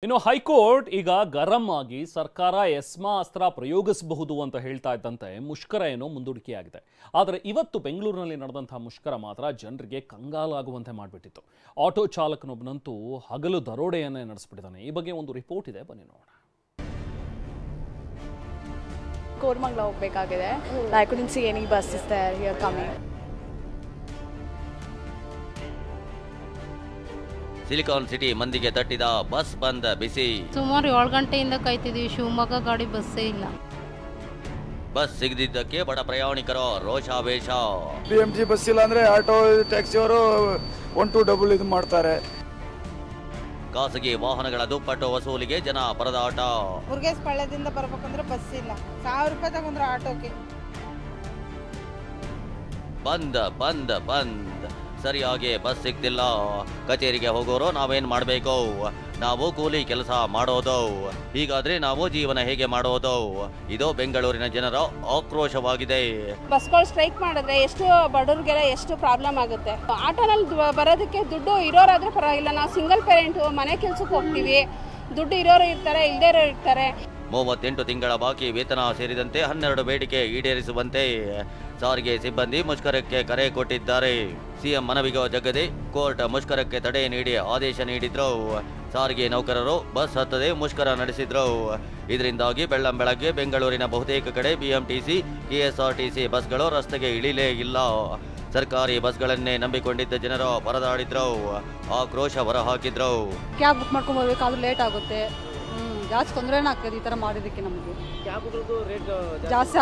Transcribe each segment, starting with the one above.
ಇನ್ನು ಹೈಕೋರ್ಟ್ ಈಗ ಗರಂ ಆಗಿ ಸರ್ಕಾರ ಎಸ್ಮಾ ಅಸ್ತ್ರ ಪ್ರಯೋಗಿಸಬಹುದು ಅಂತ ಹೇಳ್ತಾ ಇದ್ದಂತೆ ಮುಷ್ಕರ ಏನೋ ಮುಂದೂಡಿಕೆಯಾಗಿದೆ. ಆದರೆ ಇವತ್ತು ಬೆಂಗಳೂರಿನಲ್ಲಿ ನಡೆದಂತಹ ಮುಷ್ಕರ ಮಾತ್ರ ಜನರಿಗೆ ಕಂಗಾಲಾಗುವಂತೆ ಮಾಡಿಬಿಟ್ಟಿತ್ತು. ಆಟೋ ಚಾಲಕನೊಬ್ಬನಂತೂ ಹಗಲು ದರೋಡೆಯನ್ನೇ ನಡೆಸಿಬಿಟ್ಟಿದ್ದಾನೆ. ಈ ಬಗ್ಗೆ ಒಂದು ರಿಪೋರ್ಟ್ ಇದೆ, ಬನ್ನಿ ನೋಡೋಣ. ಕೋರಮಂಗಲ ಹೋಗಬೇಕಾಗಿದೆ. I couldn't see any buses there here coming. Silicon city ಮಂದಿಗೆ ತಟ್ಟಿದ ಬಸ್ ಬಂದ ಬಿಸಿ. ಸುಮಾರು 7 ಗಂಟೆಯಿಂದ ಕಾಯ್ತಿದ್ದೀವಿ. ಶಿವಮೊಗ್ಗ ಗಾಡಿ ಬಸ್ಸೇ ಇಲ್ಲ. ಬಸ್ ಸಿಗದಿದ್ದಕ್ಕೆ ಬಡ ಪ್ರಯಾಣಿಕರ ರೋಷಾವೇಶ. BMT ಬಸ್ ಇಲ್ಲ ಅಂದ್ರೆ ಆಟೋ ಟ್ಯಾಕ್ಸಿ ಅವರು 1-2 ಇದು ಮಾಡ್ತಾರೆ. ಖಾಸಗಿ ವಾಹನಗಳ ದುಪ್ಪಟ್ಟು ವಸೂಲಿಗೆ ಜನ ಪರದಾಟ. ಮುರುಗೇಶ್ ಪಾಳ್ಯದಿಂದ ಬರ್ಬೇಕಂದ್ರೆ ಬಸ್ ಇಲ್ಲ. 1000 ರೂಪಾಯಿ ತಗೊಂಡ್ರು ಆಟೋಗೆ. ಬಂದ್ ಬಂದ್ ಬಂದ್ ಸರಿಯಾಗಿ ಬಸ್ ಸಿಗ್ತಿಲ್ಲ. ಕಚೇರಿಗೆ ಹೋಗೋರು ನಾವೇನ್ ಮಾಡಬೇಕು? ನಾವು ಕೂಲಿ ಕೆಲಸ ಮಾಡೋದು. ಹೀಗಾದ್ರೆ ನಾವು ಜೀವನ ಹೇಗೆ ಮಾಡೋದು? ಇದು ಬೆಂಗಳೂರಿನ ಜನರ ಆಕ್ರೋಶವಾಗಿದೆ. ಬಸ್ಗಳು ಸ್ಟ್ರೈಕ್ ಮಾಡಿದ್ರೆ ಎಷ್ಟು ಬಡವ್ರಿಗೆಲ್ಲ ಎಷ್ಟು ಪ್ರಾಬ್ಲಮ್ ಆಗುತ್ತೆ. ಆಟೋನಲ್ಲಿ ಬರೋದಕ್ಕೆ ದುಡ್ಡು ಇರೋರಾದ್ರೆ ಪರವಾಗಿಲ್ಲ. ನಾವು ಸಿಂಗಲ್ ಪೇರೆಂಟು ಮನೆ ಕೆಲ್ಸಕ್ಕೆ ಹೋಗ್ತೀವಿ. ದುಡ್ಡು ಇರೋರು ಇರ್ತಾರೆ, ಇಲ್ಲದೇ ಇರೋರು ಇರ್ತಾರೆ. 38 ತಿಂಗಳ ಬಾಕಿ ವೇತನ ಸೇರಿದಂತೆ 12 ಬೇಡಿಕೆ ಈಡೇರಿಸುವಂತೆ ಸಾರಿಗೆ ಸಿಬ್ಬಂದಿ ಮುಷ್ಕರಕ್ಕೆ ಕರೆ ಕೊಟ್ಟಿದ್ದಾರೆ. ಸಿಎಂ ಮನವಿಗೆ ಜಗ್ಗದೆ ಕೋರ್ಟ್ ಮುಷ್ಕರಕ್ಕೆ ತಡೆ ನೀಡಿ ಆದೇಶ ನೀಡಿದ್ರು. ಸಾರಿಗೆ ನೌಕರರು ಬಸ್ ಹತ್ತದೆ ಮುಷ್ಕರ ನಡೆಸಿದ್ರು. ಇದರಿಂದಾಗಿ ಬೆಳ್ಳಂಬೆಳಗ್ಗೆ ಬೆಂಗಳೂರಿನ ಬಹುತೇಕ ಕಡೆ BMTC, KSRTC ಬಸ್ಗಳು ರಸ್ತೆಗೆ ಇಳಿಲೇ ಇಲ್ಲ. ಸರ್ಕಾರಿ ಬಸ್ಗಳನ್ನೇ ನಂಬಿಕೊಂಡಿದ್ದ ಜನರು ಪರದಾಡಿದ್ರು, ಆಕ್ರೋಶ ಹೊರಹಾಕಿದ್ರು. ಕ್ಯಾಬ್ ಬುಕ್ ಮಾಡ್ಕೊಂಡು ಬರ್ಬೇಕಾದ್ರೆ ಲೇಟ್ ಆಗುತ್ತೆ. ಜಾಸ್ತಿ ತೊಂದರೆನೇ ಆಗ್ತದೆ ಈ ಥರ ಮಾಡಿದ್ದಕ್ಕೆ. ನಮಗೆ ಜಾಸ್ತಿ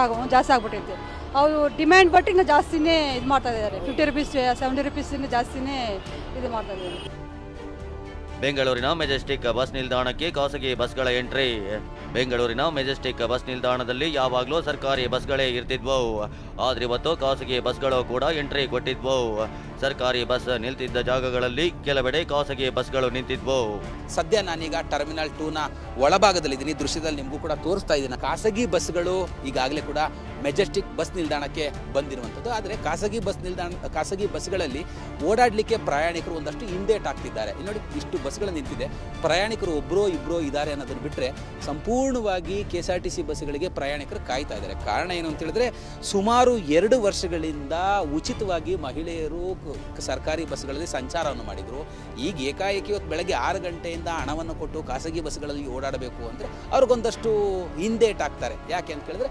ಆಗ್ಬಿಟ್ಟೈತೆ. ಅವರು ಡಿಮ್ಯಾಂಡ್ ಬಟ್ ಇನ್ನು ಜಾಸ್ತಿನೇ ಇದು ಮಾಡ್ತಾ ಇದ್ದಾರೆ. 50 ರೂಪೀಸ್ 70 ರೂಪೀಸ್ ಜಾಸ್ತಿನೇ ಇದು ಮಾಡ್ತಾ ಇದ್ದಾರೆ. ಬೆಂಗಳೂರಿನ ಮೆಜೆಸ್ಟಿಕ್ ಬಸ್ ನಿಲ್ದಾಣಕ್ಕೆ ಖಾಸಗಿ ಬಸ್ಗಳ ಎಂಟ್ರಿ. ಬೆಂಗಳೂರಿನ ಮೆಜೆಸ್ಟಿಕ್ ಬಸ್ ನಿಲ್ದಾಣದಲ್ಲಿ ಯಾವಾಗಲೂ ಸರ್ಕಾರಿ ಬಸ್ಗಳೇ ಇರ್ತಿದ್ವು. ಆದ್ರೆ ಇವತ್ತು ಖಾಸಗಿ ಬಸ್ಗಳು ಕೂಡ ಎಂಟ್ರಿ ಕೊಟ್ಟಿದ್ವು. ಸರ್ಕಾರಿ ಬಸ್ ನಿಲ್ತಿದ್ದ ಜಾಗಗಳಲ್ಲಿ ಕೆಲವೆಡೆ ಖಾಸಗಿ ಬಸ್ಗಳು ನಿಂತಿದ್ವು. ಸದ್ಯ ನಾನೀಗ ಟರ್ಮಿನಲ್ 2ನ ಒಳಭಾಗದಲ್ಲಿದ್ದೀನಿ. ದೃಶ್ಯದಲ್ಲಿ ನಿಮಗೂ ಕೂಡ ತೋರಿಸ್ತಾ ಇದ್ದೀನಿ. ಖಾಸಗಿ ಬಸ್ಗಳು ಈಗಾಗಲೇ ಕೂಡ ಮೆಜೆಸ್ಟಿಕ್ ಬಸ್ ನಿಲ್ದಾಣಕ್ಕೆ ಬಂದಿರುವಂಥದ್ದು. ಆದರೆ ಖಾಸಗಿ ಬಸ್ಗಳಲ್ಲಿ ಓಡಾಡಲಿಕ್ಕೆ ಪ್ರಯಾಣಿಕರು ಒಂದಷ್ಟು ಹಿಂದೇಟ್ ಆಗ್ತಿದ್ದಾರೆ. ನೋಡಿ, ಇಷ್ಟು ಬಸ್ಗಳು ನಿಂತಿದೆ. ಪ್ರಯಾಣಿಕರು ಒಬ್ಬರೋ ಇಬ್ಬರೋ ಇದ್ದಾರೆ ಅನ್ನೋದನ್ನು ಬಿಟ್ಟರೆ ಸಂಪೂರ್ಣವಾಗಿ KSRTC ಬಸ್ಗಳಿಗೆ ಪ್ರಯಾಣಿಕರು ಕಾಯ್ತಾ ಇದ್ದಾರೆ. ಕಾರಣ ಏನು ಅಂತ ಹೇಳಿದ್ರೆ, ಸುಮಾರು 2 ವರ್ಷಗಳಿಂದ ಉಚಿತವಾಗಿ ಮಹಿಳೆಯರು ಸರ್ಕಾರಿ ಬಸ್ಗಳಲ್ಲಿ ಸಂಚಾರವನ್ನು ಮಾಡಿದರು. ಈಗ ಏಕಾಏಕಿ ಇವತ್ತು ಬೆಳಗ್ಗೆ 6 ಗಂಟೆಯಿಂದ ಹಣವನ್ನು ಕೊಟ್ಟು ಖಾಸಗಿ ಬಸ್ಗಳಲ್ಲಿ ಓಡಾಡಬೇಕು ಅಂದರೆ ಅವ್ರಿಗೊಂದಷ್ಟು ಹಿಂದೇಟ್ ಆಗ್ತಾರೆ. ಯಾಕೆ ಅಂತ ಕೇಳಿದ್ರೆ,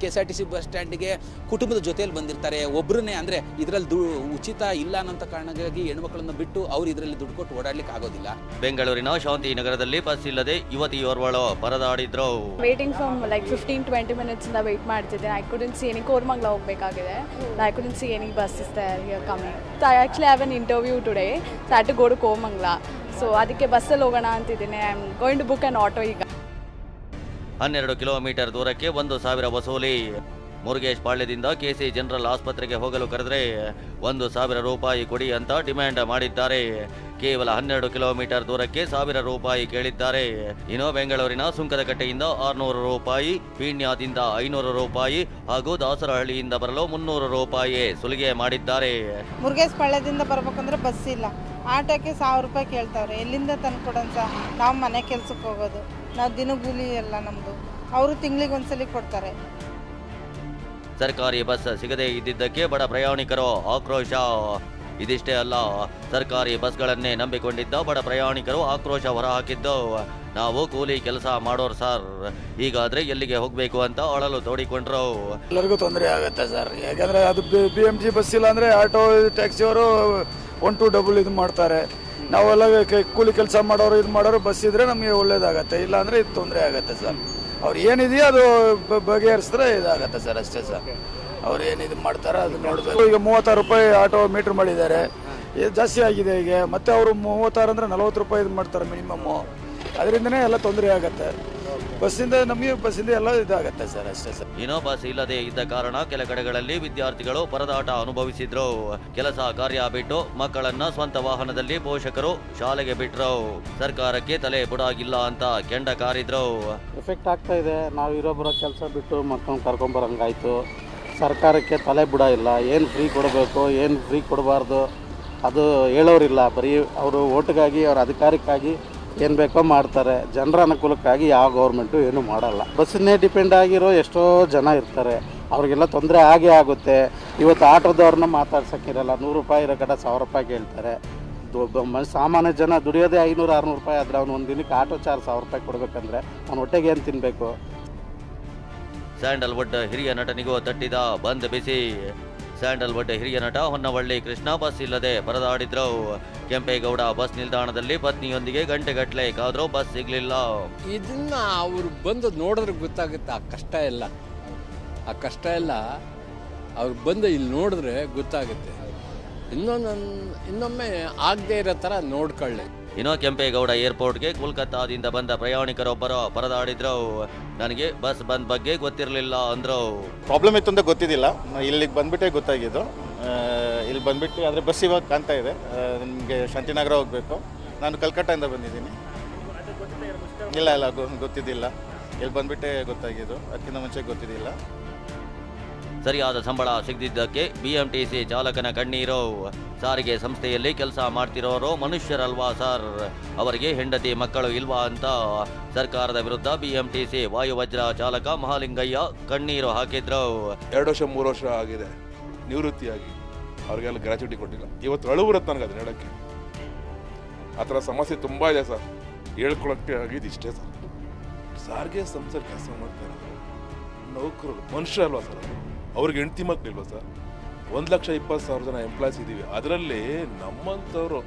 KSRTC ಬಸ್ ಸ್ಟ್ಯಾಂಡಿಗೆ ಕುಟುಂಬದ ಜೊತೆಯಲ್ಲಿ ಬಂದಿರ್ತಾರೆ. ಒಬ್ಬರನ್ನೇ ಅಂದರೆ ಇದರಲ್ಲಿ ಉಚಿತ ಇಲ್ಲ ಅನ್ನೋಂಥ ಕಾರಣಕ್ಕಾಗಿ ಹೆಣ್ಮಕ್ಳನ್ನು ಬಿಟ್ಟು ಅವ್ರು ಇದರಲ್ಲಿ ದುಡ್ಡು ಕೊಟ್ಟು ಓಡಾಡ್ಲಿಕ್ಕೆ ಆಗೋದಿಲ್ಲ. ಬೆಂಗಳೂರಿನ ಶಾಂತಿ ನಗರದಲ್ಲಿ ಬಸ್ ಇಲ್ಲದೆ ಯುವತಿಯೋರ್ವಳು ಪರದಾಡಿದ್ರು. ವೇಟಿಂಗ್ ಫ್ರಮ್ ಲೈಕ್ 15-20 ಮಿನಿಟ್ಸ್ ಇಂದ ವೇಟ್ ಮಾಡ್ತಿದ್ದೆ. I couldn't see any. Koramangala ಹೋಗಬೇಕಾಗಿದೆ. I couldn't see any buses there here coming. I actually have an interview today. So I had to go to Koramangala. So ಅದಕ್ಕೆ ಬಸ್ಸಲ್ಲಿ ಹೋಗೋಣ ಅಂತಿದ್ದೀನಿ. I am going to book an auto. ಈಗ 12 kilometre ದೂರಕ್ಕೆ 1,000 ವಸೂಲಿ. Murugesh ಪಾಳ್ಯದಿಂದ KC general ಆಸ್ಪತ್ರೆಗೆ ಹೋಗಲು ಕರೆದ್ರೆ 1,000 ರೂಪಾಯಿ ಕೊಡಿ ಅಂತ ಡಿಮ್ಯಾಂಡ್ ಮಾಡಿದ್ದಾರೆ. ಕೇವಲ 12 ಕಿಲೋಮೀಟರ್ ದೂರಕ್ಕೆ 1,000 ರೂಪಾಯಿ ಕೇಳಿದ್ದಾರೆ. ಇನ್ನು ಬೆಂಗಳೂರಿನ ಸುಂಕದಕಟ್ಟೆಯಿಂದ 600 ರೂಪಾಯಿ, ಪೀಣ್ಯದಿಂದ 500 ರೂಪಾಯಿ ಹಾಗೂ ದಾಸರಹಳ್ಳಿಯಿಂದ ಬರಲು 300 ರೂಪಾಯಿ ಸುಲಿಗೆ ಮಾಡಿದ್ದಾರೆ. ಮುರುಗೇಶ್ ಪಾಳ್ಯದಿಂದ ಬರ್ಬೇಕಂದ್ರೆ ಬಸ್ ಇಲ್ಲ. ಆಟೋಕ್ಕೆ 1000 ರೂಪಾಯಿ ಕೇಳ್ತಾವ್ರೆ. ಎಲ್ಲಿಂದ ತಂದು ಕೊಡೋಣ ಸಹ? ನಾವು ಮನೆ ಕೆಲ್ಸಕ್ಕೆ ಹೋಗೋದು. ನಾವು ದಿನಗೂಲಿ ಎಲ್ಲ ನಮ್ಮದು. ಅವರು ತಿಂಗಳಿಗೆ ಒಂದ್ಸಲಿ ಕೊಡ್ತಾರೆ. ಸರ್ಕಾರಿ ಬಸ್ ಸಿಗದೇ ಇದ್ದಿದ್ದಕ್ಕೆ ಬಡ ಪ್ರಯಾಣಿಕರು ಆಕ್ರೋಶ. ಇದಿಷ್ಟೇ ಅಲ್ಲ, ಸರ್ಕಾರಿ ಬಸ್ಗಳನ್ನೇ ನಂಬಿಕೊಂಡಿದ್ದ ಬಡ ಪ್ರಯಾಣಿಕರು ಆಕ್ರೋಶ ಹೊರಹಾಕಿದ್ದು, ನಾವು ಕೂಲಿ ಕೆಲಸ ಮಾಡೋರು ಸರ್, ಹೀಗಾದ್ರೆ ಎಲ್ಲಿಗೆ ಹೋಗ್ಬೇಕು ಅಂತ ಅಳಲು ತೋಡಿಕೊಂಡ್ರು. ಎಲ್ಲರಿಗೂ ತೊಂದರೆ ಆಗುತ್ತೆ ಸರ್. ಯಾಕಂದ್ರೆ ಅದು BMT ಬಸ್ ಇಲ್ಲ ಅಂದ್ರೆ ಆಟೋ ಟ್ಯಾಕ್ಸಿ ಅವರು 1-2 ಇದು ಮಾಡ್ತಾರೆ. ನಾವೆಲ್ಲ ಕೂಲಿ ಕೆಲಸ ಮಾಡೋರು ಇದು ಮಾಡೋರು ಬಸ್ ಇದ್ರೆ ನಮಗೆ ಒಳ್ಳೇದಾಗತ್ತೆ. ಇಲ್ಲ ಅಂದ್ರೆ ಇದು ತೊಂದರೆ ಆಗುತ್ತೆ ಸರ್. ಅವ್ರು ಏನಿದೆಯೋ ಅದು ಬಗೆಹರಿಸಿದ್ರೆ ಇದಾಗತ್ತೆ ಸರ್, ಅಷ್ಟೇ ಸರ್. ಅವ್ರು ಏನಿದು ಮಾಡ್ತಾರೆ ಅದು ನೋಡ್ಬೇಕು. ಈಗ 36 ರೂಪಾಯಿ ಆಟೋ ಮೀಟ್ರ್ ಮಾಡಿದ್ದಾರೆ. ಇದು ಜಾಸ್ತಿ ಆಗಿದೆ ಈಗ. ಮತ್ತೆ ಅವರು 36 ಅಂದ್ರೆ 40 ರೂಪಾಯಿ ಇದು ಮಾಡ್ತಾರೆ ಮಿನಿಮಮ್ಮು. ಅದರಿಂದನೇ ಎಲ್ಲ ತೊಂದರೆ ಆಗುತ್ತೆ. ಬಸ್ಸಿಂದ ಎಲ್ಲ ಇದಾಗತ್ತೆ ಸರ್, ಅಷ್ಟೇ ಸರ್. ಇನ್ನೋ ಬಸ್ ಇಲ್ಲದೆ ಇದ್ದ ಕಾರಣ ಕೆಲ ಕಡೆಗಳಲ್ಲಿ ವಿದ್ಯಾರ್ಥಿಗಳು ಪರದಾಟ ಅನುಭವಿಸಿದ್ರು. ಕೆಲಸ ಕಾರ್ಯ ಬಿಟ್ಟು ಮಕ್ಕಳನ್ನ ಸ್ವಂತ ವಾಹನದಲ್ಲಿ ಪೋಷಕರು ಶಾಲೆಗೆ ಬಿಟ್ರು. ಸರ್ಕಾರಕ್ಕೆ ತಲೆ ಬುಡಾಗಿಲ್ಲ ಅಂತ ಕೆಂಡ ಕಾರಿದ್ರು. ಎಫೆಕ್ಟ್ ಆಗ್ತಾ ಇದೆ. ನಾವು ಇರೋಬ್ಬರ ಕೆಲಸ ಬಿಟ್ಟು ಮಕ್ಕಳನ್ನ ಕರ್ಕೊಂಬರಂಗಾಯ್ತು. ಸರ್ಕಾರಕ್ಕೆ ತಲೆ ಬುಡ ಇಲ್ಲ. ಏನು ಫ್ರೀ ಕೊಡಬೇಕು, ಏನು ಫ್ರೀ ಕೊಡಬಾರ್ದು ಅದು ಹೇಳೋರಿಲ್ಲ. ಬರೀ ಅವರು ಓಟ್ಗಾಗಿ, ಅವ್ರ ಅಧಿಕಾರಕ್ಕಾಗಿ ಏನು ಬೇಕೋ ಮಾಡ್ತಾರೆ. ಜನರ ಅನುಕೂಲಕ್ಕಾಗಿ ಯಾವ ಗೌರ್ಮೆಂಟು ಏನೂ ಮಾಡಲ್ಲ. ಬಸ್ಸನ್ನೇ ಡಿಪೆಂಡ್ ಆಗಿರೋ ಎಷ್ಟೋ ಜನ ಇರ್ತಾರೆ, ಅವ್ರಿಗೆಲ್ಲ ತೊಂದರೆ ಆಗೇ ಆಗುತ್ತೆ. ಇವತ್ತು ಆಟೋದವ್ರನ್ನ ಮಾತಾಡ್ಸೋಕ್ಕಿರಲ್ಲ, 100 ರೂಪಾಯಿ ಇರೋ ಕಡೆ 1000 ರೂಪಾಯಿ ಕೇಳ್ತಾರೆ. ಸಾಮಾನ್ಯ ಜನ ದುಡಿಯೋದೇ 500-600 ರೂಪಾಯಿ ಆದರೆ ಅವನು ಒಂದು ದಿನಕ್ಕೆ ಆಟೋ ಚಾರ್ಜ್ 1000 ರೂಪಾಯಿ ಕೊಡಬೇಕಂದ್ರೆ ಅವನ ಹೊಟ್ಟೆಗೆ ಏನು ತಿನ್ನಬೇಕು? ಸ್ಯಾಂಡಲ್ವುಡ್ ಹಿರಿಯ ನಟನಿಗೂ ತಟ್ಟಿದ ಬಂದ್ ಬಿಸಿ. ಸ್ಯಾಂಡಲ್ವುಡ್ ಹಿರಿಯ ನಟ ಹೊನ್ನವಳ್ಳಿ ಕೃಷ್ಣ ಬಸ್ ಇಲ್ಲದೆ ಪರದಾಡಿದ್ರು. ಕೆಂಪೇಗೌಡ ಬಸ್ ನಿಲ್ದಾಣದಲ್ಲಿ ಪತ್ನಿಯೊಂದಿಗೆ ಗಂಟೆಗಟ್ಟಲೆ ಕಾದ್ರೂ ಬಸ್ ಸಿಗ್ಲಿಲ್ಲ. ಇದನ್ನ ಅವರು ಬಂದು ನೋಡಿದ್ರೆ ಗೊತ್ತಾಗುತ್ತೆ ಆ ಕಷ್ಟ ಎಲ್ಲ. ಆ ಕಷ್ಟ ಎಲ್ಲ ಅವ್ರು ಬಂದು ಇಲ್ಲಿ ನೋಡಿದ್ರೆ ಗೊತ್ತಾಗುತ್ತೆ. ಇನ್ನೊಮ್ಮೆ ಆಗದೆ ಇರೋ ಥರ ನೋಡ್ಕೊಳ್ಳಿ. ಇನ್ನು ಕೆಂಪೇಗೌಡ ಏರ್ಪೋರ್ಟ್ಗೆ ಕೋಲ್ಕತ್ತಾದಿಂದ ಬಂದ ಪ್ರಯಾಣಿಕರೊಬ್ಬರು ಪರದಾಡಿದ್ರು. ನನಗೆ ಬಸ್ ಬಂದ್ ಬಗ್ಗೆ ಗೊತ್ತಿರಲಿಲ್ಲ ಅಂದ್ರು. ಪ್ರಾಬ್ಲಮ್ ಇತ್ತು ಅಂತ ಗೊತ್ತಿದ್ದಿಲ್ಲ, ಇಲ್ಲಿಗೆ ಬಂದ್ಬಿಟ್ಟೆ ಗೊತ್ತಾಗಿದ್ದು. ಇಲ್ಲಿ ಬಂದ್ಬಿಟ್ಟು ಆದರೆ ಬಸ್ ಇವಾಗ ಕಾಣ್ತಾ ಇದೆ. ನಿಮಗೆ ಶಾಂತಿನಗರ ಹೋಗಬೇಕು. ನಾನು ಕಲ್ಕಟ್ಟಾಯಿಂದ ಬಂದಿದ್ದೀನಿ. ಇಲ್ಲ ಗೊತ್ತಿದ್ದಿಲ್ಲ, ಇಲ್ಲಿ ಬಂದ್ಬಿಟ್ಟೆ ಗೊತ್ತಾಗಿದ್ದು. ಅದಕ್ಕಿಂತ ಮುಂಚೆ ಗೊತ್ತಿದ್ದಿಲ್ಲ. ಸರಿಯಾದ ಸಂಬಳ ಸಿಗದಿದ್ದಕ್ಕೆ ಬಿಎಂಟಿಸಿ ಚಾಲಕನ ಕಣ್ಣೀರು. ಸಾರಿಗೆ ಸಂಸ್ಥೆಯಲ್ಲಿ ಕೆಲಸ ಮಾಡ್ತಿರೋರು ಮನುಷ್ಯರಲ್ವಾ ಸರ್? ಅವರಿಗೆ ಹೆಂಡತಿ ಮಕ್ಕಳು ಇಲ್ವಾ ಅಂತ ಸರ್ಕಾರದ ವಿರುದ್ಧ ಬಿಎಂಟಿಸಿ ವಾಯುವಜ್ರ ಚಾಲಕ ಮಹಾಲಿಂಗಯ್ಯ ಕಣ್ಣೀರು ಹಾಕಿದ್ರು. 2 ವರ್ಷ 3 ವರ್ಷ ಆಗಿದೆ ನಿವೃತ್ತಿಯಾಗಿ, ಅವ್ರಿಗೆಲ್ಲ ಗ್ರಾಚ್ಯುಟಿ ಕೊಟ್ಟಿಲ್ಲ. ಇವತ್ತು ಅಳು ಬರುತ್ತೆ ನನಗೆ ಅದನ್ನ ಹೇಳೋಕ್ಕೆ. ಆ ಥರ ಸಮಸ್ಯೆ ತುಂಬ ಇದೆ ಸರ್. ಹೇಳ್ಕೊಳಕ್ಕೆ ಆಗಿದ್ದು ಇಷ್ಟೇ ಸರ್. ಸಾರಿಗೆ ಸಂಸ್ಥೆ ಕೆಲಸ ಮಾಡ್ತಾರೆ ನೌಕರರು ಮನುಷ್ಯ ಅಲ್ವಾ ಸರ್? ಅವ್ರಿಗೆ ಹೆಂಡತಿ ಮಕ್ಕಳಿಲ್ವಾ ಸರ್? 1,20,000 ಜನ ಎಂಪ್ಲಾಯ್ಸ್ ಇದ್ದೀವಿ. ಅದರಲ್ಲಿ ನಮ್ಮಂಥವ್ರು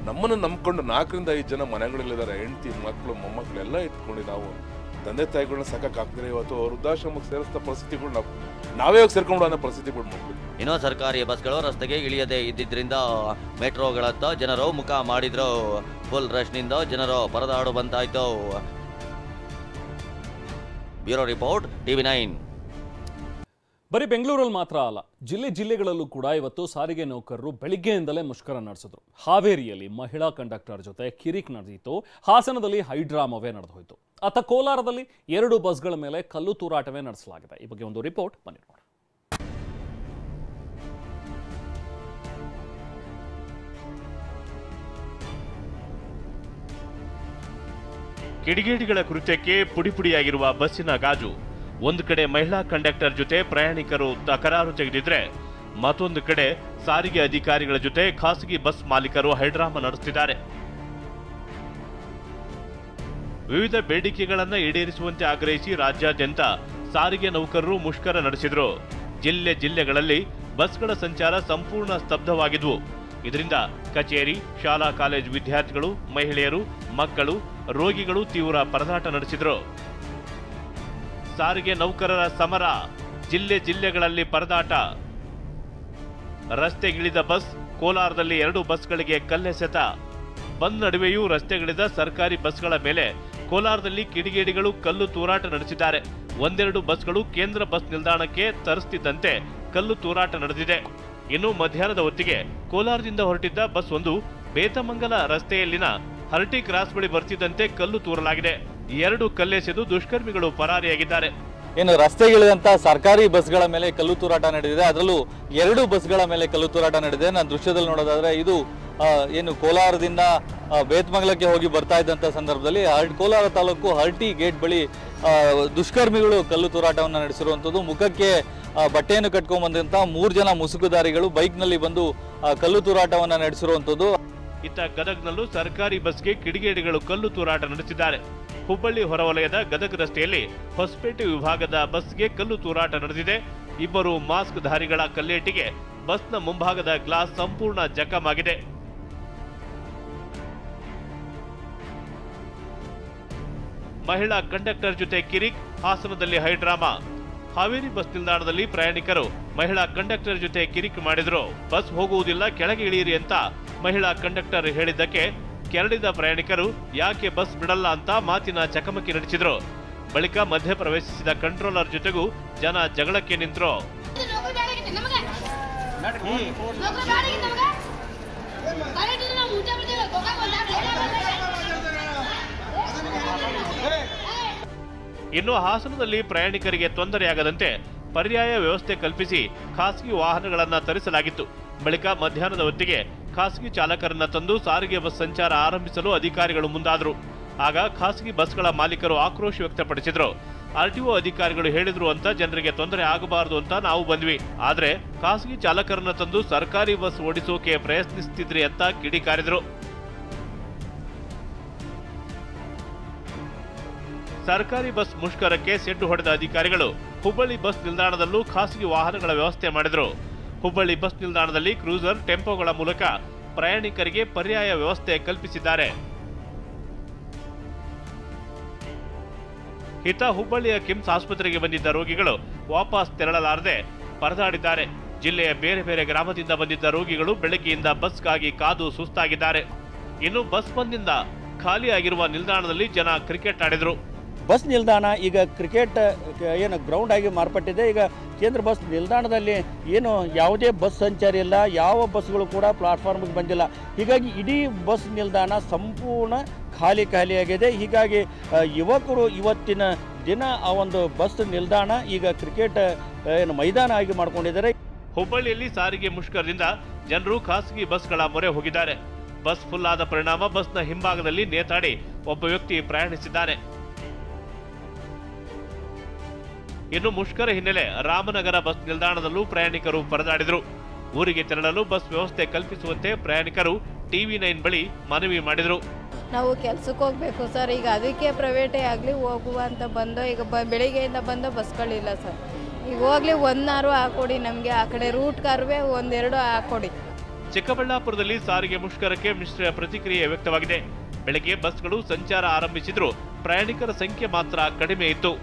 ನಮ್ಮನ್ನು ನಂಬ್ಕೊಂಡು 4-5 ಜನ ಮನೆಗಳಲ್ಲಿದ್ದಾರೆ. ಹೆಂಡತಿ ಮಕ್ಕಳು ಮೊಮ್ಮಕ್ಕಳು ಎಲ್ಲ ಇಟ್ಕೊಂಡು ನಾವು ತಂದೆ ತಾಯಿಗಳನ್ನ ಸಾಕಾಗ್ತಿದ್ರೆ ಇವತ್ತು ವೃದ್ಧಾಶ್ರಮಕ್ಕೆ ಸೇರಿಸಿದ ಪರಿಸ್ಥಿತಿಗಳು ನಾವೇ ಸೇರ್ಕೊಂಡು ಅನ್ನೋ ಪರಿಸ್ಥಿತಿಗಳು ಮಾಡ್ತೀವಿ. ಇನ್ನು ಸರ್ಕಾರಿ ಬಸ್ಗಳು ರಸ್ತೆಗೆ ಇಳಿಯದೇ ಇದ್ದಿದ್ರಿಂದ ಮೆಟ್ರೋಗಳತ್ತ ಜನರು ಮುಖ ಮಾಡಿದ್ರು. ಫುಲ್ ರಶ್ನಿಂದ ಜನರು ಪರದಾಡುವಂತಾಯ್ತು. Bureau report, TV9. ಬರೀ ಬೆಂಗಳೂರಲ್ಲಿ ಮಾತ್ರ ಅಲ್ಲ, ಜಿಲ್ಲೆಗಳಲ್ಲೂ ಕೂಡ ಇವತ್ತು ಸಾರಿಗೆ ನೌಕರರು ಬೆಳಿಗ್ಗೆಯಿಂದಲೇ ಮುಷ್ಕರ ನಡೆಸಿದ್ರು. ಹಾವೇರಿಯಲ್ಲಿ ಮಹಿಳಾ ಕಂಡಕ್ಟರ್ ಜೊತೆ ಕಿರಿಕ್ ನಡೆದಿತ್ತು. ಹಾಸನದಲ್ಲಿ ಹೈಡ್ರಾಮವೇ ನಡೆದು ಹೋಯಿತು. ಅತ್ತ ಕೋಲಾರದಲ್ಲಿ 2 ಬಸ್ಗಳ ಮೇಲೆ ಕಲ್ಲು ತೂರಾಟವೇ ನಡೆಸಲಾಗಿದೆ. ಈ ಬಗ್ಗೆ ಒಂದು ರಿಪೋರ್ಟ್ ಬನ್ನಿ ನೋಡಿ. ಕಿಡಿಗೇಡಿಗಳ ಕೃತ್ಯಕ್ಕೆ ಪುಡಿಪುಡಿಯಾಗಿರುವ ಬಸ್ಸಿನ ಗಾಜು. ಒಂದು ಕಡೆ ಮಹಿಳಾ ಕಂಡಕ್ಟರ್ ಜೊತೆ ಪ್ರಯಾಣಿಕರು ತಕರಾರು ತೆಗೆದಿದ್ರೆ, ಮತ್ತೊಂದು ಕಡೆ ಸಾರಿಗೆ ಅಧಿಕಾರಿಗಳ ಜೊತೆ ಖಾಸಗಿ ಬಸ್ ಮಾಲೀಕರು ಹೈಡ್ರಾಮಾ ನಡೆಸುತ್ತಿದ್ದಾರೆ. ವಿವಿಧ ಬೇಡಿಕೆಗಳನ್ನು ಈಡೇರಿಸುವಂತೆ ಆಗ್ರಹಿಸಿ ರಾಜ್ಯಾದ್ಯಂತ ಸಾರಿಗೆ ನೌಕರರು ಮುಷ್ಕರ ನಡೆಸಿದ್ರು. ಜಿಲ್ಲೆಗಳಲ್ಲಿ ಬಸ್ಗಳ ಸಂಚಾರ ಸಂಪೂರ್ಣ ಸ್ತಬ್ಧವಾಗಿದ್ವು. ಇದರಿಂದ ಕಚೇರಿ, ಶಾಲಾ ಕಾಲೇಜು ವಿದ್ಯಾರ್ಥಿಗಳು, ಮಹಿಳೆಯರು, ಮಕ್ಕಳು, ರೋಗಿಗಳು ತೀವ್ರ ಪರದಾಟ ನಡೆಸಿದ್ರು. ಸಾರಿಗೆ ನೌಕರರ ಸಮರ, ಜಿಲ್ಲೆಗಳಲ್ಲಿ ಪರದಾಟ. ರಸ್ತೆಗಿಳಿದ ಬಸ್, ಕೋಲಾರದಲ್ಲಿ 2 ಬಸ್ಗಳಿಗೆ ಕಲ್ಲೆಸೆತ. ಬಂದ್ ನಡುವೆಯೂ ರಸ್ತೆಗಿಳಿದ ಸರ್ಕಾರಿ ಬಸ್ಗಳ ಮೇಲೆ ಕೋಲಾರದಲ್ಲಿ ಕಿಡಿಗೇಡಿಗಳು ಕಲ್ಲು ತೂರಾಟ ನಡೆಸಿದ್ದಾರೆ. 1-2 ಬಸ್ಗಳು ಕೇಂದ್ರ ಬಸ್ ನಿಲ್ದಾಣಕ್ಕೆ ತರಿಸುತ್ತಿದ್ದಂತೆ ಕಲ್ಲು ತೂರಾಟ ನಡೆದಿದೆ. ಇನ್ನು ಮಧ್ಯಾಹ್ನದ ಹೊತ್ತಿಗೆ ಕೋಲಾರದಿಂದ ಹೊರಟಿದ್ದ ಬಸ್ ಒಂದು ಬೇತಮಂಗಲ ರಸ್ತೆಯಲ್ಲಿನ ಹರಟಿ ಕ್ರಾಸ್ ಬಳಿ ಬರ್ತಿದ್ದಂತೆ ಕಲ್ಲು ತೂರಲಾಗಿದೆ. 2 ಕಲ್ಲೆಸೆದು ದುಷ್ಕರ್ಮಿಗಳು ಪರಾರಿಯಾಗಿದ್ದಾರೆ. ಏನು ರಸ್ತೆಗಿಳಿದಂತ ಸರ್ಕಾರಿ ಬಸ್ಗಳ ಮೇಲೆ ಕಲ್ಲು ತೂರಾಟ ನಡೆದಿದೆ. ಅದರಲ್ಲೂ 2 ಬಸ್ಗಳ ಮೇಲೆ ಕಲ್ಲು ತೂರಾಟ ನಡೆದಿದೆ. ನಾನು ದೃಶ್ಯದಲ್ಲಿ ನೋಡೋದಾದ್ರೆ ಇದು ಏನು ಕೋಲಾರದಿಂದ ಬೇತಮಂಗಲಕ್ಕೆ ಹೋಗಿ ಬರ್ತಾ ಇದ್ದಂಥ ಸಂದರ್ಭದಲ್ಲಿ ಕೋಲಾರ ತಾಲೂಕು ಹರ್ಟಿ ಗೇಟ್ ಬಳಿ ದುಷ್ಕರ್ಮಿಗಳು ಕಲ್ಲು ತೂರಾಟವನ್ನು ನಡೆಸಿರುವಂಥದ್ದು. ಮುಖಕ್ಕೆ ಬಟ್ಟೆಯನ್ನು ಕಟ್ಕೊಂಡ್ ಬಂದಂತ 3 ಜನ ಮುಸುಕುದಾರಿಗಳು ಬೈಕ್ನಲ್ಲಿ ಬಂದು ಕಲ್ಲು ತೂರಾಟವನ್ನು ನಡೆಸಿರುವಂಥದ್ದು. ಇತ್ತ ಗದಗ್ನಲ್ಲೂ ಸರ್ಕಾರಿ ಬಸ್ಗೆ ಕಿಡಿಗೇಡಿಗಳು ಕಲ್ಲು ತೂರಾಟ ನಡೆಸಿದ್ದಾರೆ. ಹುಬ್ಬಳ್ಳಿ ಹೊರವಲಯದ ಗದಗ ರಸ್ತೆಯಲ್ಲಿ ಹೊಸಪೇಟೆ ವಿಭಾಗದ ಬಸ್ಗೆ ಕಲ್ಲು ತೂರಾಟ ನಡೆದಿದೆ. 2 ಮಾಸ್ಕ್ ಧಾರಿಗಳ ಕಲ್ಲೇಟಿಗೆ ಬಸ್ನ ಮುಂಭಾಗದ ಗ್ಲಾಸ್ ಸಂಪೂರ್ಣ ಜಖಮಾಗಿದೆ. ಮಹಿಳಾ ಕಂಡಕ್ಟರ್ ಜೊತೆ ಕಿರಿಕ್, ಹಾಸನದಲ್ಲಿ ಹೈಡ್ರಾಮಾ. ಹಾವೇರಿ ಬಸ್ ನಿಲ್ದಾಣದಲ್ಲಿ ಪ್ರಯಾಣಿಕರು ಮಹಿಳಾ ಕಂಡಕ್ಟರ್ ಜೊತೆ ಕಿರಿಕ್ ಮಾಡಿದ್ರು. ಬಸ್ ಹೋಗುವುದಿಲ್ಲ, ಕೆಳಗೆ ಇಳಿಯಿರಿ ಅಂತ ಮಹಿಳಾ ಕಂಡಕ್ಟರ್ ಹೇಳಿದ್ದಕ್ಕೆ ಕೆರಳಿದ ಪ್ರಯಾಣಿಕರು ಯಾಕೆ ಬಸ್ ಬಿಡಲ್ಲ ಅಂತ ಮಾತಿನ ಚಕಮಕಿ ನಡೆಸಿದ್ರು. ಬಳಿಕ ಮಧ್ಯ ಪ್ರವೇಶಿಸಿದ ಕಂಟ್ರೋಲರ್ ಜೊತೆಗೂ ಜನ ಜಗಳಕ್ಕೆ ನಿಂತರು. ಇನ್ನು ಹಾಸನದಲ್ಲಿ ಪ್ರಯಾಣಿಕರಿಗೆ ತೊಂದರೆಯಾಗದಂತೆ ಪರ್ಯಾಯ ವ್ಯವಸ್ಥೆ ಕಲ್ಪಿಸಿ ಖಾಸಗಿ ವಾಹನಗಳನ್ನು ತರಿಸಲಾಗಿತ್ತು. ಬಳಿಕ ಮಧ್ಯಾಹ್ನದ ಹೊತ್ತಿಗೆ ಖಾಸಗಿ ಚಾಲಕರನ್ನ ತಂದು ಸಾರಿಗೆ ಬಸ್ ಸಂಚಾರ ಆರಂಭಿಸಲು ಅಧಿಕಾರಿಗಳು ಮುಂದಾದರು. ಆಗ ಖಾಸಗಿ ಬಸ್ಗಳ ಮಾಲೀಕರು ಆಕ್ರೋಶ ವ್ಯಕ್ತಪಡಿಸಿದ್ರು. ಆರ್ಟಿಒ ಅಧಿಕಾರಿಗಳು ಹೇಳಿದ್ರು ಅಂತ ಜನರಿಗೆ ತೊಂದರೆ ಆಗಬಾರದು ಅಂತ ನಾವು ಬಂದ್ವಿ, ಆದ್ರೆ ಖಾಸಗಿ ಚಾಲಕರನ್ನ ತಂದು ಸರ್ಕಾರಿ ಬಸ್ ಓಡಿಸೋಕೆ ಪ್ರಯತ್ನಿಸುತ್ತಿದ್ರಿ ಅಂತ ಕಿಡಿಕಾರಿದ್ರು. ಸರ್ಕಾರಿ ಬಸ್ ಮುಷ್ಕರಕ್ಕೆ ಸೆಡ್ಡು ಹೊಡೆದ ಅಧಿಕಾರಿಗಳು ಹುಬ್ಬಳ್ಳಿ ಬಸ್ ನಿಲ್ದಾಣದಲ್ಲೂ ಖಾಸಗಿ ವಾಹನಗಳ ವ್ಯವಸ್ಥೆ ಮಾಡಿದ್ರು. ಹುಬ್ಬಳ್ಳಿ ಬಸ್ ನಿಲ್ದಾಣದಲ್ಲಿ ಕ್ರೂಸರ್, ಟೆಂಪೋಗಳ ಮೂಲಕ ಪ್ರಯಾಣಿಕರಿಗೆ ಪರ್ಯಾಯ ವ್ಯವಸ್ಥೆ ಕಲ್ಪಿಸಿದ್ದಾರೆ. ಇತ್ತ ಹುಬ್ಬಳ್ಳಿಯ ಕಿಮ್ಸ್ ಆಸ್ಪತ್ರೆಗೆ ಬಂದಿದ್ದ ರೋಗಿಗಳು ವಾಪಸ್ ತೆರಳಲಾರದೆ ಪರದಾಡಿದ್ದಾರೆ. ಜಿಲ್ಲೆಯ ಬೇರೆ ಬೇರೆ ಗ್ರಾಮದಿಂದ ಬಂದಿದ್ದ ರೋಗಿಗಳು ಬೆಳಗ್ಗೆಯಿಂದ ಬಸ್ಗಾಗಿ ಕಾದು ಸುಸ್ತಾಗಿದ್ದಾರೆ. ಇನ್ನು ಬಸ್ ಬಂದ್ನಿಂದ ಖಾಲಿಯಾಗಿರುವ ನಿಲ್ದಾಣದಲ್ಲಿ ಜನ ಕ್ರಿಕೆಟ್ ಆಡಿದ್ರು. ಬಸ್ ನಿಲ್ದಾಣ ಈಗ ಕ್ರಿಕೆಟ್ ಏನು ಗ್ರೌಂಡ್ ಆಗಿ ಮಾರ್ಪಟ್ಟಿದೆ. ಈಗ ಕೇಂದ್ರ ಬಸ್ ನಿಲ್ದಾಣದಲ್ಲಿ ಏನು ಯಾವುದೇ ಬಸ್ ಸಂಚಾರ ಇಲ್ಲ, ಯಾವ ಬಸ್ಗಳು ಕೂಡ ಪ್ಲಾಟ್ಫಾರ್ಮ್ಗೆ ಬಂದಿಲ್ಲ. ಹೀಗಾಗಿ ಇಡೀ ಬಸ್ ನಿಲ್ದಾಣ ಸಂಪೂರ್ಣ ಖಾಲಿಯಾಗಿದೆ. ಹೀಗಾಗಿ ಯುವಕರು ಇವತ್ತಿನ ದಿನ ಆ ಒಂದು ಬಸ್ ನಿಲ್ದಾಣ ಈಗ ಕ್ರಿಕೆಟ್ ಏನು ಮೈದಾನ ಆಗಿ ಮಾಡ್ಕೊಂಡಿದ್ದಾರೆ. ಹುಬ್ಬಳ್ಳಿಯಲ್ಲಿ ಸಾರಿಗೆ ಮುಷ್ಕರದಿಂದ ಜನರು ಖಾಸಗಿ ಬಸ್ಗಳ ಮೊರೆ ಹೋಗಿದ್ದಾರೆ. ಬಸ್ ಫುಲ್ ಆದ ಪರಿಣಾಮ ಬಸ್ನ ಹಿಂಭಾಗದಲ್ಲಿ ನೇತಾಡಿ ಒಬ್ಬ ವ್ಯಕ್ತಿ ಪ್ರಯಾಣಿಸಿದ್ದಾನೆ. ಇನ್ನು ಮುಷ್ಕರ ಹಿನ್ನೆಲೆ ರಾಮನಗರ ಬಸ್ ನಿಲ್ದಾಣದಲ್ಲೂ ಪ್ರಯಾಣಿಕರು ಪರದಾಡಿದ್ರು. ಊರಿಗೆ ತೆರಳಲು ಬಸ್ ವ್ಯವಸ್ಥೆ ಕಲ್ಪಿಸುವಂತೆ ಪ್ರಯಾಣಿಕರು TV9 ಬಳಿ ಮನವಿ ಮಾಡಿದ್ರು. ನಾವು ಕೆಲ್ಸಕ್ಕೆ ಹೋಗ್ಬೇಕು ಸರ್, ಈಗ ಅದಕ್ಕೆ ಪ್ರೈವೇಟೇ ಆಗಲಿ ಹೋಗುವ ಅಂತ ಬಂದೋ. ಈಗ ಬೆಳಿಗ್ಗೆಯಿಂದ ಬಂದೋ ಬಸ್ಗಳಿಲ್ಲ ಸರ್. ಈಗ ಹೋಗ್ಲಿ ಒಂದಾರು ಹಾಕೊಡಿ, ನಮಗೆ ಆ ಕಡೆ ರೂಟ್ ಕಾರ್ವೇ ಒಂದೆರಡು ಹಾಕೊಡಿ. ಚಿಕ್ಕಬಳ್ಳಾಪುರದಲ್ಲಿ ಸಾರಿಗೆ ಮುಷ್ಕರಕ್ಕೆ ಮಿಶ್ರ ಪ್ರತಿಕ್ರಿಯೆ ವ್ಯಕ್ತವಾಗಿದೆ. ಬೆಳಗ್ಗೆ ಬಸ್ಗಳು ಸಂಚಾರ ಆರಂಭಿಸಿದ್ರು ಪ್ರಯಾಣಿಕರ ಸಂಖ್ಯೆ ಮಾತ್ರ ಕಡಿಮೆ ಇತ್ತು.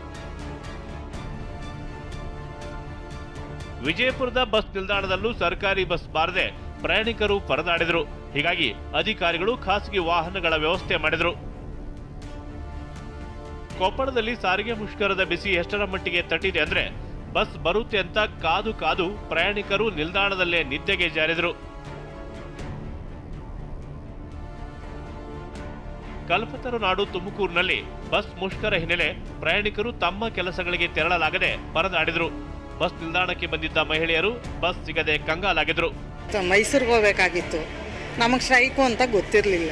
ವಿಜಯಪುರದ ಬಸ್ ನಿಲ್ದಾಣದಲ್ಲೂ ಸರ್ಕಾರಿ ಬಸ್ ಬಾರದೆ ಪ್ರಯಾಣಿಕರು ಪರದಾಡಿದರು. ಹೀಗಾಗಿ ಅಧಿಕಾರಿಗಳು ಖಾಸಗಿ ವಾಹನಗಳ ವ್ಯವಸ್ಥೆ ಮಾಡಿದರು. ಕೊಪ್ಪಳದಲ್ಲಿ ಸಾರಿಗೆ ಮುಷ್ಕರದ ಬಿಸಿ ಎಷ್ಟರ ಮಟ್ಟಿಗೆ ತಟ್ಟಿದೆ ಅಂದ್ರೆ ಬಸ್ ಬರುತ್ತೆ ಅಂತ ಕಾದು ಪ್ರಯಾಣಿಕರು ನಿಲ್ದಾಣದಲ್ಲೇ ನಿದ್ದೆಗೆ ಜಾರಿದರು. ಕಲ್ಪತರು ನಾಡು ತುಮಕೂರಿನಲ್ಲಿ ಬಸ್ ಮುಷ್ಕರ ಹಿನ್ನೆಲೆ ಪ್ರಯಾಣಿಕರು ತಮ್ಮ ಕೆಲಸಗಳಿಗೆ ತೆರಳಲಾಗದೆ ಪರದಾಡಿದರು. ಬಸ್ ನಿಲ್ದಾಣಕ್ಕೆ ಬಂದಿದ್ದ ಮಹಿಳೆಯರು ಬಸ್ ಸಿಗದೆ ಕಂಗಾಲಾಗಿದ್ರು. ಮೈಸೂರಿಗೆ ಹೋಗ್ಬೇಕಾಗಿತ್ತು, ನಮಗೆ ಸ್ಟ್ರೈಕು ಅಂತ ಗೊತ್ತಿರಲಿಲ್ಲ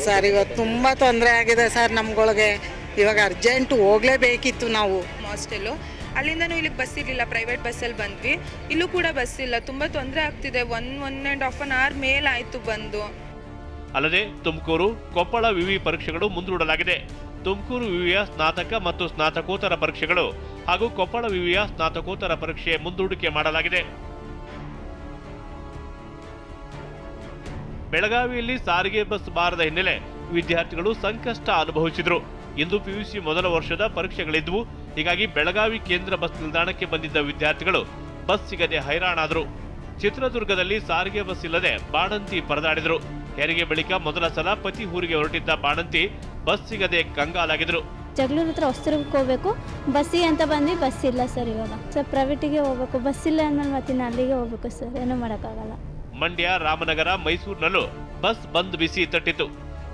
ಸರ್. ಇವತ್ತು ತುಂಬ ತೊಂದರೆ ಆಗಿದೆ ಸರ್ ನಮ್ಗಳಿಗೆ. ಇವಾಗ ಅರ್ಜೆಂಟ್ ಹೋಗ್ಲೇಬೇಕಿತ್ತು ನಾವು. ಹಾಸ್ಟೆಲು ಅಲ್ಲಿಂದನೂ ಇಲ್ಲಿಗೆ ಬಸ್ ಇರಲಿಲ್ಲ, ಪ್ರೈವೇಟ್ ಬಸ್ಸಲ್ಲಿ ಬಂದ್ವಿ. ಇಲ್ಲೂ ಕೂಡ ಬಸ್ ಇಲ್ಲ, ತುಂಬ ತೊಂದರೆ ಆಗ್ತಿದೆ. 1.5 hour ಮೇಲಾಯಿತು ಬಂದು. ಅಲ್ಲದೆ ತುಮಕೂರು, ಕೊಪ್ಪಳ ವಿವಿ ಪರೀಕ್ಷೆಗಳು ಮುಂದೂಡಲಾಗಿದೆ. ತುಮಕೂರು ವಿವಿಯ ಸ್ನಾತಕ ಮತ್ತು ಸ್ನಾತಕೋತ್ತರ ಪರೀಕ್ಷೆಗಳು ಹಾಗೂ ಕೊಪ್ಪಳ ವಿವಿಯ ಸ್ನಾತಕೋತ್ತರ ಪರೀಕ್ಷೆ ಮುಂದೂಡಿಕೆ ಮಾಡಲಾಗಿದೆ. ಬೆಳಗಾವಿಯಲ್ಲಿ ಸಾರಿಗೆ ಬಸ್ ಬಾರದ ಹಿನ್ನೆಲೆ ವಿದ್ಯಾರ್ಥಿಗಳು ಸಂಕಷ್ಟ ಅನುಭವಿಸಿದ್ರು. ಇಂದು PUC ಮೊದಲ ವರ್ಷದ ಪರೀಕ್ಷೆಗಳಿದ್ವು. ಹೀಗಾಗಿ ಬೆಳಗಾವಿ ಕೇಂದ್ರ ಬಸ್ ನಿಲ್ದಾಣಕ್ಕೆ ಬಂದಿದ್ದ ವಿದ್ಯಾರ್ಥಿಗಳು ಬಸ್ ಸಿಗದೆ ಹೈರಾಣಾದರು. ಚಿತ್ರದುರ್ಗದಲ್ಲಿ ಸಾರಿಗೆ ಬಸ್ ಇಲ್ಲದೆ ಬಾಣಂತಿ ಪರದಾಡಿದ್ರು. ಹೆರಿಗೆ ಬಳಿಕ ಮೊದಲ ಸಲ ಪತಿ ಊರಿಗೆ ಹೊರಟಿದ್ದ ಬಾಣಂತಿ ಬಸ್ ಸಿಗದೆ ಕಂಗಾಲಾಗಿದ್ರು. ಜಗಳೂರು ಹತ್ರ ಹೊಸದುರ್ಗಕ್ಕೆ ಹೋಗ್ಬೇಕು, ಬಸ್ಸಿಗೆ ಅಂತ ಬಂದ್ವಿ, ಬಸ್ ಇಲ್ಲ ಸರ್. ಇವಾಗ ಸರ್ ಪ್ರೈವೇಟಿಗೆ ಹೋಗ್ಬೇಕು, ಬಸ್ ಇಲ್ಲ ಅಂದ್ಮೇಲೆ ಮತ್ತೆ ಅಲ್ಲಿಗೆ ಹೋಗ್ಬೇಕು ಸರ್, ಏನೂ ಮಾಡೋಕ್ಕಾಗಲ್ಲ. ಮಂಡ್ಯ, ರಾಮನಗರ, ಮೈಸೂರಿನಲ್ಲೂ ಬಸ್ ಬಂದ್ ಬಿಸಿ ತಟ್ಟಿತು.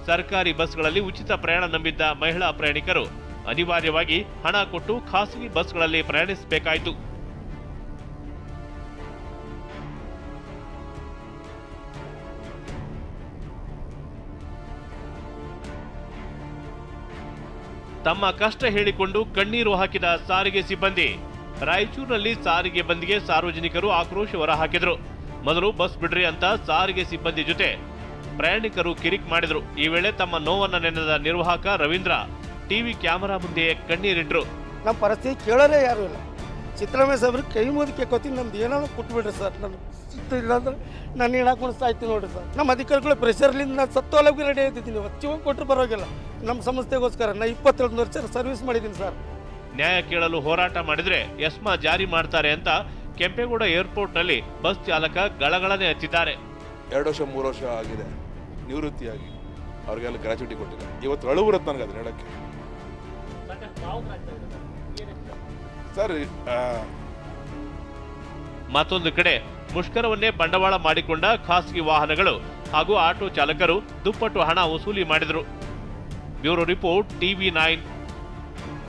ಸರ್ಕಾರಿ ಬಸ್ಗಳಲ್ಲಿ ಉಚಿತ ಪ್ರಯಾಣ ನಂಬಿದ್ದ ಮಹಿಳಾ ಪ್ರಯಾಣಿಕರು ಅನಿವಾರ್ಯವಾಗಿ ಹಣ ಕೊಟ್ಟು ಖಾಸಗಿ ಬಸ್ಗಳಲ್ಲಿ ಪ್ರಯಾಣಿಸಬೇಕಾಯಿತು. ತಮ್ಮ ಕಷ್ಟ ಹೇಳಿಕೊಂಡು ಕಣ್ಣೀರು ಹಾಕಿದ ಸಾರಿಗೆ ಸಿಬ್ಬಂದಿ. ರಾಯಚೂರಿನಲ್ಲಿ ಸಾರಿಗೆ ಬಂದ್ಗೆ ಸಾರ್ವಜನಿಕರು ಆಕ್ರೋಶ ಹೊರಹಾಕಿದ್ರು. ಮೊದಲು ಬಸ್ ಬಿಡ್ರಿ ಅಂತ ಸಾರಿಗೆ ಸಿಬ್ಬಂದಿ ಜೊತೆ ಪ್ರಯಾಣಿಕರು ಕಿರಿಕ್ ಮಾಡಿದ್ರು. ಈ ವೇಳೆ ತಮ್ಮ ನೋವನ್ನ ನೆನೆದ ನಿರ್ವಾಹಕ ರವೀಂದ್ರ ಟಿವಿ ಕ್ಯಾಮೆರಾ ಮುಂದೆ ಕಣ್ಣೀರಿಟ್ರು. ನಮ್ಮ ಪರಿಸ್ಥಿತಿ ಕೇಳೋರೇ ಯಾರು ಇಲ್ಲ. ಸಿದ್ದರಾಮಯ್ಯ ಸಾಹೇಬ್ರಿಗೆ ಕೈ ಮುಗಿ ಕೇಳ್ಕೊತೀನಿ, ನಮ್ದು ಏನಾದ್ರು ಕೊಟ್ಬಿಡ್ರಿ ಸರ್. ನಾನು ಇಲ್ಲ ಅಂದ್ರೆ ನಾನು ಹೇಳಕ್ಕೆ ಮನಸ್ಸು ಆಯ್ತು ನೋಡ್ರಿ ಸರ್. ನಮ್ಮ ಅಧಿಕಾರಿಗಳು ಪ್ರೆಷರ್ಲಿಂದ ನಾನು ಸತ್ತೋಲಕ್ಕೆ ರೆಡಿ ಆಯ್ತಿದ್ದೀನಿ. ಜೀವ ಕೊಟ್ಟರು ಪರವಾಗಿಲ್ಲ, ನಮ್ಮ ಸಂಸ್ಥೆಗೋಸ್ಕರ ನಾನು 27 ವರ್ಷ ಸರ್ವಿಸ್ ಮಾಡಿದ್ದೀನಿ ಸರ್. ನ್ಯಾಯ ಕೇಳಲು ಹೋರಾಟ ಮಾಡಿದ್ರೆ ಎಸ್ಮಾ ಜಾರಿ ಮಾಡ್ತಾರೆ ಅಂತ ಕೆಂಪೇಗೌಡ ಏರ್ಪೋರ್ಟ್ನಲ್ಲಿ ಬಸ್ ಚಾಲಕ ಗಳಗಳನೆ ಹಚ್ಚಿದ್ದಾರೆ. 2 ವರ್ಷ 3 ವರ್ಷ ಆಗಿದೆ ನಿವೃತ್ತಿಯಾಗಿ, ಅವ್ರಿಗೆಲ್ಲ ಗ್ರಾಚ್ಯುಟಿ ಕೊಟ್ಟಿಲ್ಲ. ಇವತ್ತು ಅಳು ಬರುತ್ತೆ ನನಗೆ ಅದನ್ನ ಹೇಳಕ್ಕೆ ಸರ್. ಮತ್ತೊಂದು ಕಡೆ ಮುಷ್ಕರವನ್ನೇ ಬಂಡವಾಳ ಮಾಡಿಕೊಂಡ ಖಾಸಗಿ ವಾಹನಗಳು ಹಾಗೂ ಆಟೋ ಚಾಲಕರು ದುಪ್ಪಟ್ಟು ಹಣ ವಸೂಲಿ ಮಾಡಿದರು. Bureau report TV9.